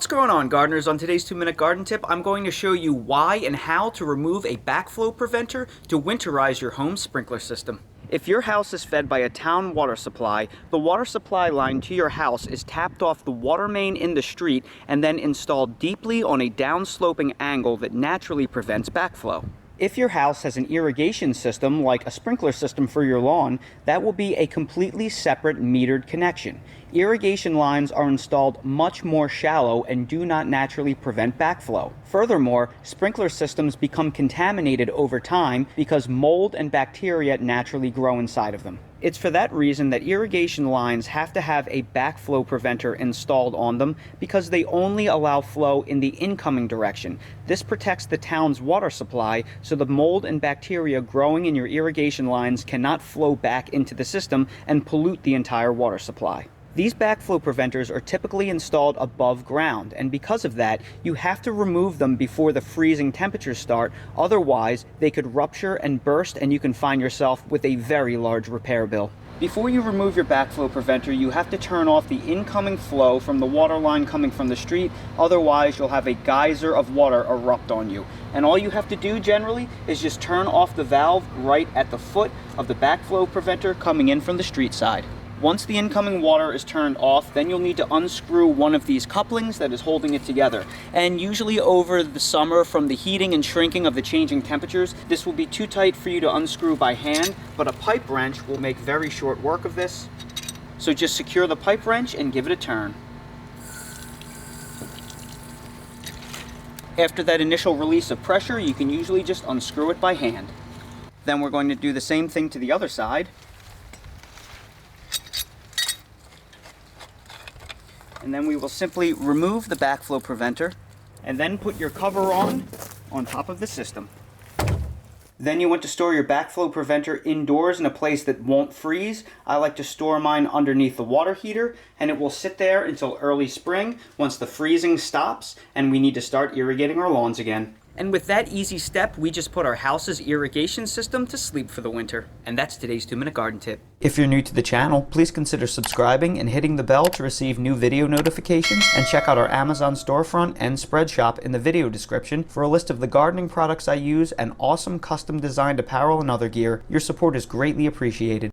What's going on, gardeners? On today's 2-minute garden tip, I'm going to show you why and how to remove a backflow preventer to winterize your home sprinkler system. If your house is fed by a town water supply, the water supply line to your house is tapped off the water main in the street and then installed deeply on a downsloping angle that naturally prevents backflow. If your house has an irrigation system, like a sprinkler system for your lawn, that will be a completely separate metered connection. Irrigation lines are installed much more shallow and do not naturally prevent backflow. Furthermore, sprinkler systems become contaminated over time because mold and bacteria naturally grow inside of them. It's for that reason that irrigation lines have to have a backflow preventer installed on them, because they only allow flow in the incoming direction. This protects the town's water supply, so the mold and bacteria growing in your irrigation lines cannot flow back into the system and pollute the entire water supply. These backflow preventers are typically installed above ground, and because of that, you have to remove them before the freezing temperatures start. Otherwise, they could rupture and burst, and you can find yourself with a very large repair bill. Before you remove your backflow preventer, you have to turn off the incoming flow from the water line coming from the street. Otherwise, you'll have a geyser of water erupt on you. And all you have to do generally is just turn off the valve right at the foot of the backflow preventer coming in from the street side. Once the incoming water is turned off, then you'll need to unscrew one of these couplings that is holding it together. And usually over the summer, from the heating and shrinking of the changing temperatures, this will be too tight for you to unscrew by hand, but a pipe wrench will make very short work of this. So just secure the pipe wrench and give it a turn. After that initial release of pressure, you can usually just unscrew it by hand. Then we're going to do the same thing to the other side. And then we will simply remove the backflow preventer and then put your cover on top of the system. Then you want to store your backflow preventer indoors in a place that won't freeze. I like to store mine underneath the water heater, and it will sit there until early spring once the freezing stops and we need to start irrigating our lawns again. And with that easy step, we just put our house's irrigation system to sleep for the winter. And that's today's 2-minute garden tip. If you're new to the channel, please consider subscribing and hitting the bell to receive new video notifications, and check out our Amazon storefront and spread shop in the video description for a list of the gardening products I use and awesome custom designed apparel and other gear. Your support is greatly appreciated.